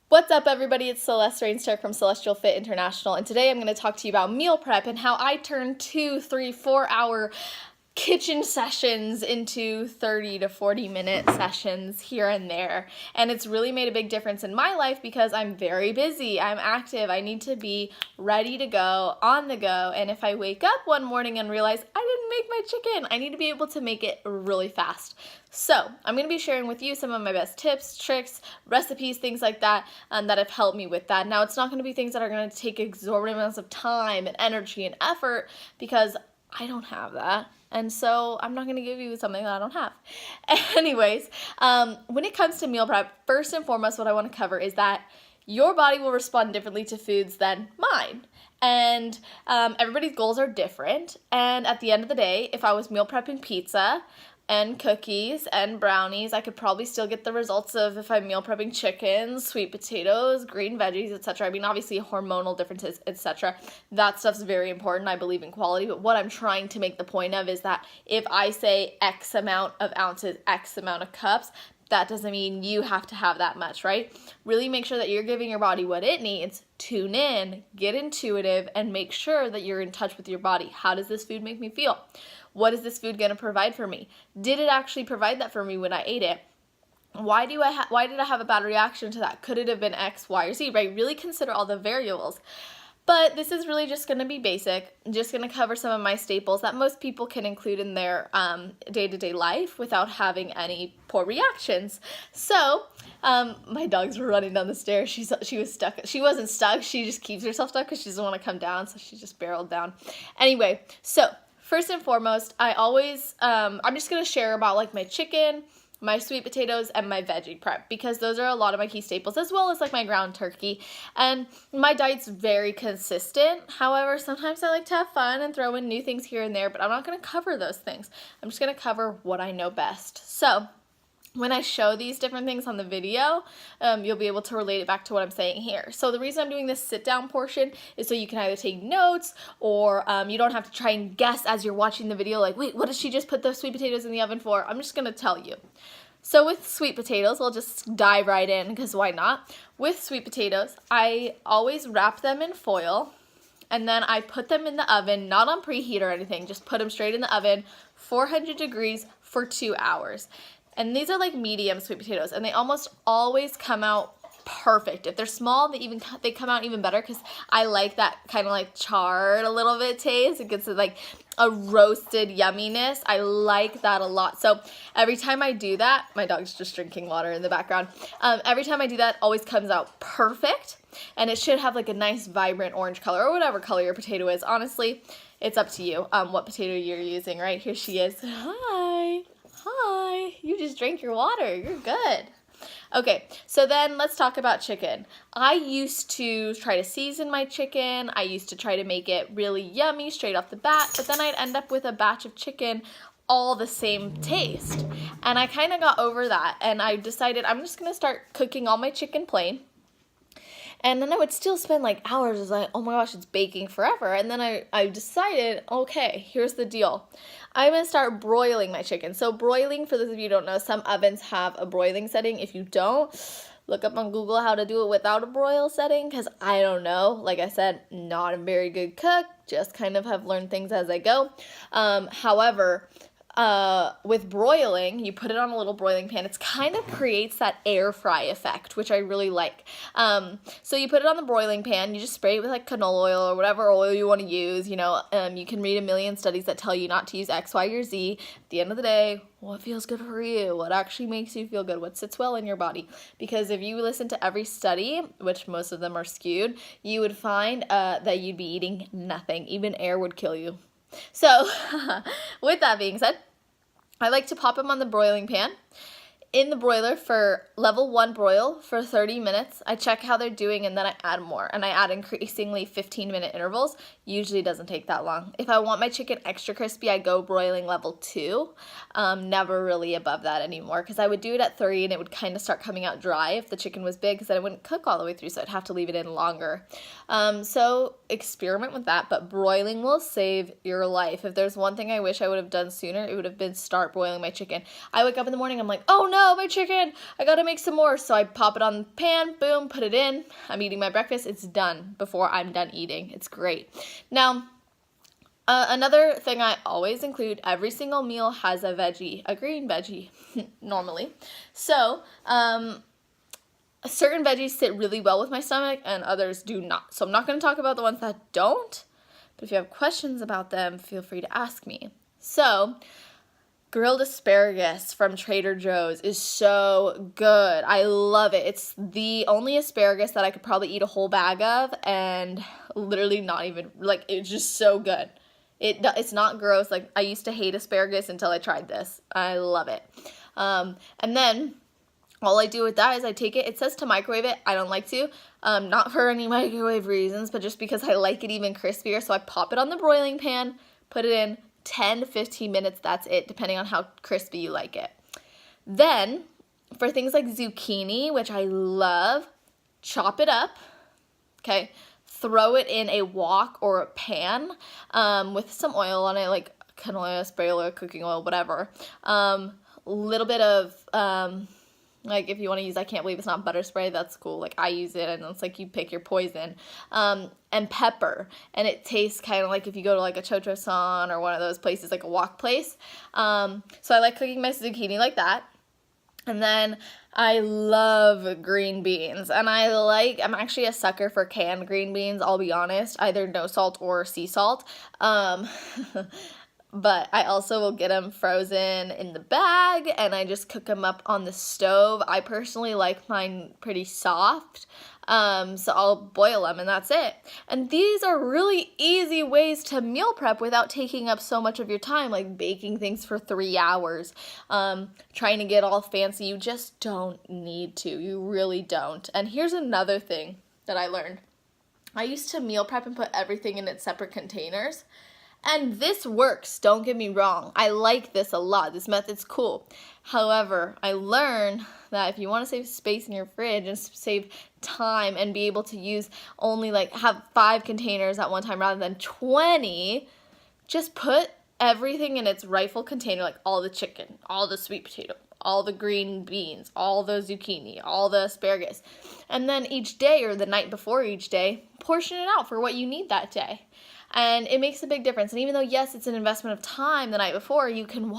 What's up, everybody? It's Celeste Rainstar from Celestial Fit International, and today I'm going to talk to you about meal prep and how I turn 2, 3, 4 hour kitchen sessions into 30 to 40-minute sessions here and there. And it's really made a big difference in my life because I'm very busy, I'm active, I need to be ready to go, on the go, and if I wake up one morning and realize I didn't make my chicken, I need to be able to make it really fast. So I'm going to be sharing with you some of my best tips, tricks, recipes, things like that that have helped me with that. Now, it's not going to be things that are going to take exorbitant amounts of time and energy and effort because I don't have that. And so I'm not going to give you something that I don't have. Anyways, when it comes to meal prep, first and foremost, what I want to cover is that your body will respond differently to foods than mine. And everybody's goals are different. And at the end of the day, if I was meal prepping pizza and cookies and brownies, I could probably still get the results of if I'm meal prepping chicken, sweet potatoes, green veggies, etc. I mean, obviously hormonal differences, etc. That stuff's very important. I believe in quality, but what I'm trying to make the point of is that if I say X amount of ounces, X amount of cups, that doesn't mean you have to have that much, right? Really make sure that you're giving your body what it needs. Tune in, get intuitive, and make sure that you're in touch with your body. How does this food make me feel? What is this food going to provide for me? Did it actually provide that for me when I ate it? Why did I have a bad reaction to that? Could it have been X, Y, or Z, right? Really consider all the variables. But this is really just going to be basic. I'm just going to cover some of my staples that most people can include in their day-to-day life without having any poor reactions. So, my dogs were running down the stairs. She was stuck. She wasn't stuck. She just keeps herself stuck because she doesn't want to come down, so she just barreled down. Anyway, so first and foremost, I'm just going to share about like my chicken, my sweet potatoes, and my veggie prep because those are a lot of my key staples, as well as like my ground turkey. And my diet's very consistent. However, sometimes I like to have fun and throw in new things here and there, but I'm not going to cover those things. I'm just going to cover what I know best. So when I show these different things on the video, you'll be able to relate it back to what I'm saying here. So the reason I'm doing this sit down portion is so you can either take notes or you don't have to try and guess as you're watching the video, like, wait, what did she just put the sweet potatoes in the oven for? I'm just gonna tell you. So with sweet potatoes, we'll just dive right in because why not? With sweet potatoes, I always wrap them in foil and then I put them in the oven, not on preheat or anything, just put them straight in the oven, 400 degrees for 2 hours. And these are like medium sweet potatoes, and they almost always come out perfect. If they're small, they come out even better because I like that kind of like charred a little bit taste. It gets like a roasted yumminess. I like that a lot. So every time I do that, my dog's just drinking water in the background. Every time I do that, it always comes out perfect, and it should have like a nice vibrant orange color or whatever color your potato is. Honestly, it's up to you what potato you're using, right? Here she is. Hi. Hi, you just drank your water. You're good. Okay, so then let's talk about chicken. I used to try to season my chicken. I used to try to make it really yummy straight off the bat, but then I'd end up with a batch of chicken all the same taste. And I kind of got over that, and I decided I'm just going to start cooking all my chicken plain. And then I would still spend like hours. It's like, oh my gosh, it's baking forever. And then I decided, okay, here's the deal. I'm going to start broiling my chicken. So broiling, for those of you who don't know, some ovens have a broiling setting. If you don't, look up on Google how to do it without a broil setting because I don't know. Like I said, not a very good cook. Just kind of have learned things as I go. However, with broiling, you put it on a little broiling pan. It kind of creates that air fry effect, which I really like. So you put it on the broiling pan. You just spray it with like canola oil or whatever oil you want to use. You know, you can read a million studies that tell you not to use X, Y, or Z. At the end of the day, what feels good for you? What actually makes you feel good? What sits well in your body? Because if you listen to every study, which most of them are skewed, you would find that you'd be eating nothing. Even air would kill you. So with that being said, I like to pop them on the broiling pan in the broiler for level 1 broil for 30 minutes. I check how they're doing and then I add more. And I add increasingly 15-minute intervals. Usually doesn't take that long. If I want my chicken extra crispy, I go broiling level 2. Never really above that anymore because I would do it at 3 and it would kind of start coming out dry if the chicken was big because then it wouldn't cook all the way through, so I'd have to leave it in longer. So experiment with that, but broiling will save your life. If there's one thing I wish I would have done sooner, it would have been start broiling my chicken. I wake up in the morning, I'm like, oh no, no, my chicken, I gotta make some more. So I pop it on the pan, boom, put it in. I'm eating my breakfast. It's done before I'm done eating. It's great. Now, another thing I always include, every single meal has a veggie, a green veggie, normally. So, certain veggies sit really well with my stomach and others do not. So I'm not going to talk about the ones that don't, but if you have questions about them, feel free to ask me. So, grilled asparagus from Trader Joe's is so good. I love it. It's the only asparagus that I could probably eat a whole bag of and literally not even, like, it's just so good. It's not gross. Like, I used to hate asparagus until I tried this. I love it. And then all I do with that is I take it. It says to microwave it. I don't like to. Not for any microwave reasons, but just because I like it even crispier. So I pop it on the broiling pan, put it in 10 to 15 minutes. That's it, depending on how crispy you like it. Then, for things like zucchini, which I love, chop it up. Okay. Throw it in a wok or a pan with some oil on it, like canola oil, spray oil, cooking oil, whatever. Little bit of, like if you want to use, I can't believe it's not butter spray, that's cool. Like I use it and it's like you pick your poison. And pepper. And it tastes kind of like if you go to like a Chocho-san or one of those places, like a wok place. So I like cooking my zucchini like that. And then I love green beans, and I'm actually a sucker for canned green beans, I'll be honest, either no salt or sea salt, but I also will get them frozen in the bag, and I just cook them up on the stove. I personally like mine pretty soft, so I'll boil them, and that's it. And these are really easy ways to meal prep without taking up so much of your time, like baking things for 3 hours, trying to get all fancy. You just don't need to. You really don't. And here's another thing that I learned. I used to meal prep and put everything in its separate containers. And this works, don't get me wrong. I like this a lot. This method's cool. However, I learned that if you want to save space in your fridge and save time and be able to use only have 5 containers at one time rather than 20, just put everything in its rightful container, like all the chicken, all the sweet potato, all the green beans, all the zucchini, all the asparagus. And then each day or the night before each day, portion it out for what you need that day. And it makes a big difference. And even though, yes, it's an investment of time the night before, you can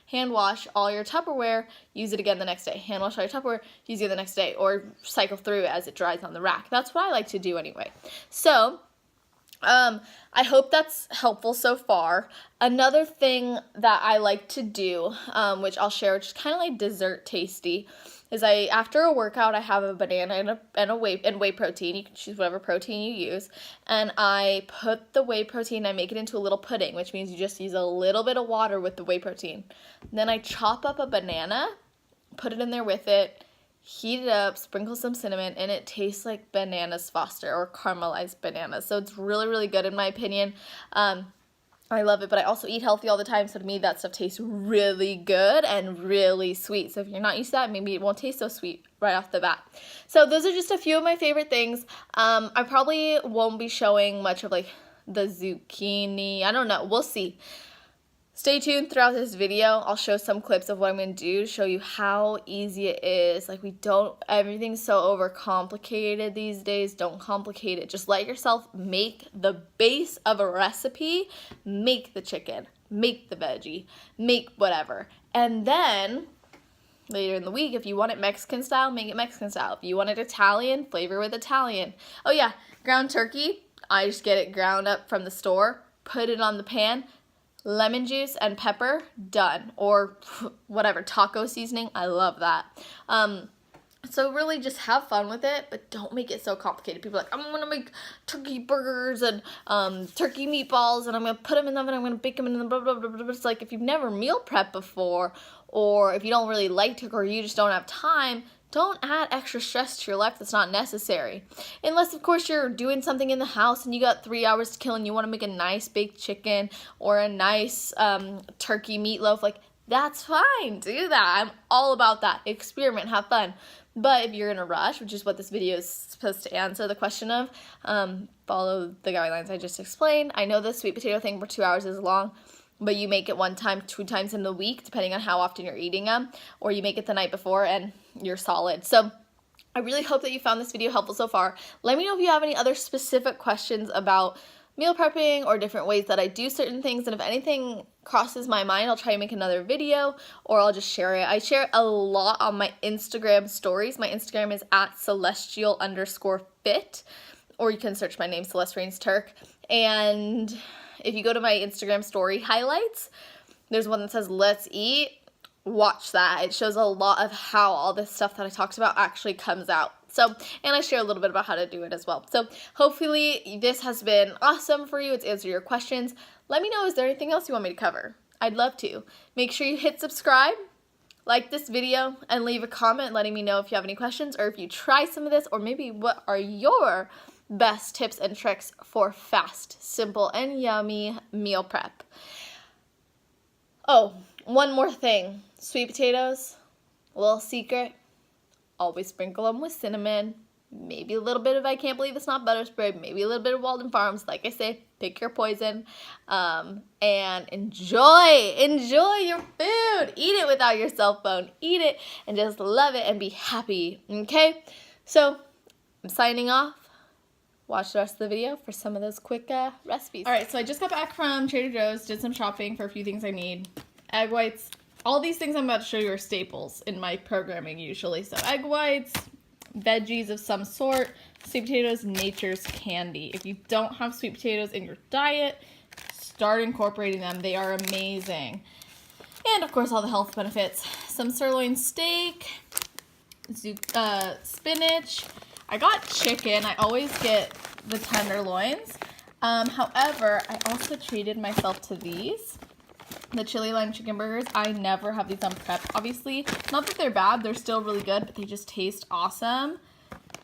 hand wash all your Tupperware, use it again the next day. Hand wash all your Tupperware, use it the next day, or cycle through it as it dries on the rack. That's what I like to do anyway. So, I hope that's helpful so far. Another thing that I like to do, which I'll share, which is kind of like dessert tasty, is after a workout, I have a banana and whey protein. You can choose whatever protein you use. And I put the whey protein, I make it into a little pudding, which means you just use a little bit of water with the whey protein. Then I chop up a banana, put it in there with it, heat it up, sprinkle some cinnamon, and it tastes like bananas Foster or caramelized bananas. So it's really, really good in my opinion. I love it, but I also eat healthy all the time, so to me that stuff tastes really good and really sweet. So if you're not used to that, maybe it won't taste so sweet right off the bat. So those are just a few of my favorite things. I probably won't be showing much of like the zucchini. I don't know. We'll see. Stay tuned throughout this video. I'll show some clips of what I'm going to do to show you how easy it is. Like everything's so overcomplicated these days. Don't complicate it. Just let yourself make the base of a recipe. Make the chicken, make the veggie, make whatever. And then later in the week, if you want it Mexican style, make it Mexican style. If you want it Italian, flavor with Italian. Oh yeah, ground turkey. I just get it ground up from the store, put it on the pan, lemon juice and pepper, done. Or whatever, taco seasoning, I love that. So really just have fun with it, but don't make it so complicated. People are like, I'm going to make turkey burgers and turkey meatballs, and I'm going to put them in the oven, I'm going to bake them in the blah, blah, blah, blah. It's like if you've never meal prepped before, or if you don't really like to, or you just don't have time, don't add extra stress to your life that's not necessary. Unless, of course, you're doing something in the house and you got 3 hours to kill and you want to make a nice baked chicken or a nice turkey meatloaf. Like, that's fine. Do that. I'm all about that. Experiment. Have fun. But if you're in a rush, which is what this video is supposed to answer the question of, follow the guidelines I just explained. I know the sweet potato thing for 2 hours is long. but you make it 1 time, 2 times in the week, depending on how often you're eating them, or you make it the night before and you're solid. So I really hope that you found this video helpful so far. Let me know if you have any other specific questions about meal prepping or different ways that I do certain things, and if anything crosses my mind, I'll try to make another video or I'll just share it. I share a lot on my Instagram stories. My Instagram is @celestial_fit, or you can search my name, Celeste Rains Turk. And if you go to my Instagram story highlights, there's one that says let's eat. Watch that. It shows a lot of how all this stuff that I talked about actually comes out. So, and I share a little bit about how to do it as well. So hopefully this has been awesome for you. It's answered your questions. Let me know, is there anything else you want me to cover? I'd love to. Make sure you hit subscribe, like this video, and leave a comment letting me know if you have any questions or if you try some of this, or maybe what are your best tips and tricks for fast, simple, and yummy meal prep. Oh, one more thing. Sweet potatoes, a little secret. Always sprinkle them with cinnamon, maybe a little bit of I Can't Believe It's Not Butter spray, maybe a little bit of Walden Farms. Like I say, pick your poison, and enjoy your food. Eat it without your cell phone. Eat it and just love it and be happy, okay? So I'm signing off. Watch the rest of the video for some of those quick recipes. All right, so I just got back from Trader Joe's, did some shopping for a few things I need. Egg whites. All these things I'm about to show you are staples in my programming usually. So egg whites, veggies of some sort, sweet potatoes, nature's candy. If you don't have sweet potatoes in your diet, start incorporating them. They are amazing. And of course all the health benefits. Some sirloin steak, spinach. I got chicken. I always get the tenderloins. However, I also treated myself to these. The chili lime chicken burgers. I never have these on prep, obviously. Not that they're bad, they're still really good, but they just taste awesome.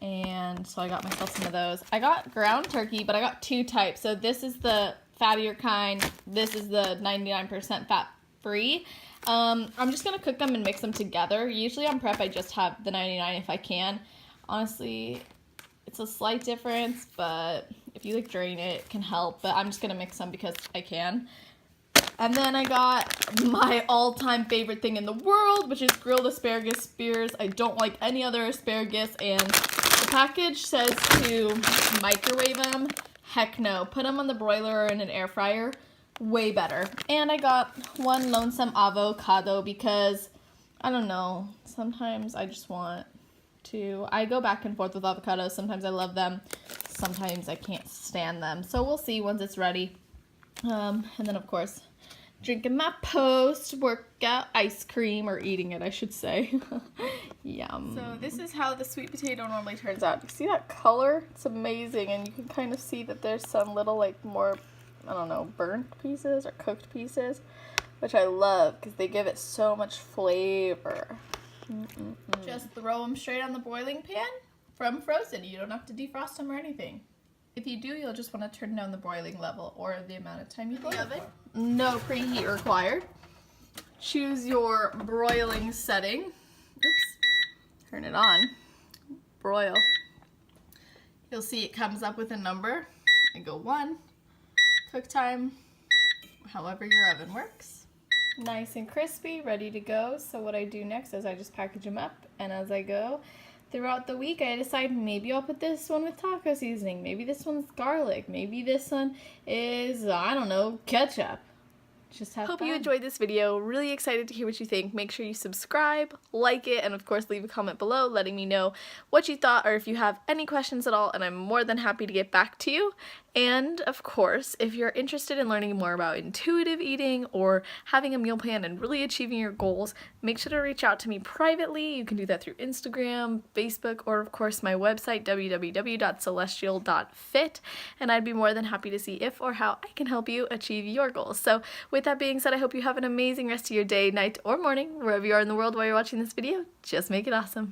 And so I got myself some of those. I got ground turkey, but I got 2 types. So this is the fattier kind. This is the 99% fat free. I'm just going to cook them and mix them together. Usually on prep, I just have the 99 if I can. Honestly, it's a slight difference, but if you like drain it, it can help. But I'm just going to mix them because I can. And then I got my all-time favorite thing in the world, which is grilled asparagus spears. I don't like any other asparagus, and the package says to microwave them. Heck no. Put them on the broiler or in an air fryer. Way better. And I got 1 lonesome avocado because, I don't know, sometimes I just want to. I go back and forth with avocados. Sometimes I love them. Sometimes I can't stand them. So we'll see once it's ready. And then, of course, drinking my post-workout ice cream, or eating it, I should say. Yum. So this is how the sweet potato normally turns out. You see that color? It's amazing, and you can kind of see that there's some little, like, more, I don't know, burnt pieces or cooked pieces, which I love because they give it so much flavor. Just throw them straight on the boiling pan from frozen. You don't have to defrost them or anything. If you do, you'll just want to turn down the boiling level or the amount of time you boil it. No preheat required. Choose your broiling setting. Oops. Turn it on. Broil. You'll see it comes up with a number. I go 1. Cook time, however your oven works. Nice and crispy, ready to go. So what I do next is I just package them up, and as I go throughout the week, I decide maybe I'll put this one with taco seasoning. Maybe this one's garlic. Maybe this one is, I don't know, ketchup. Just have fun. Hope you enjoyed this video. Really excited to hear what you think. Make sure you subscribe, like it, and of course leave a comment below letting me know what you thought or if you have any questions at all, and I'm more than happy to get back to you. And of course, if you're interested in learning more about intuitive eating or having a meal plan and really achieving your goals, make sure to reach out to me privately. You can do that through Instagram, Facebook, or of course my website, www.celestial.fit, and I'd be more than happy to see if or how I can help you achieve your goals. So with that being said, I hope you have an amazing rest of your day, night, or morning, wherever you are in the world while you're watching this video. Just make it awesome.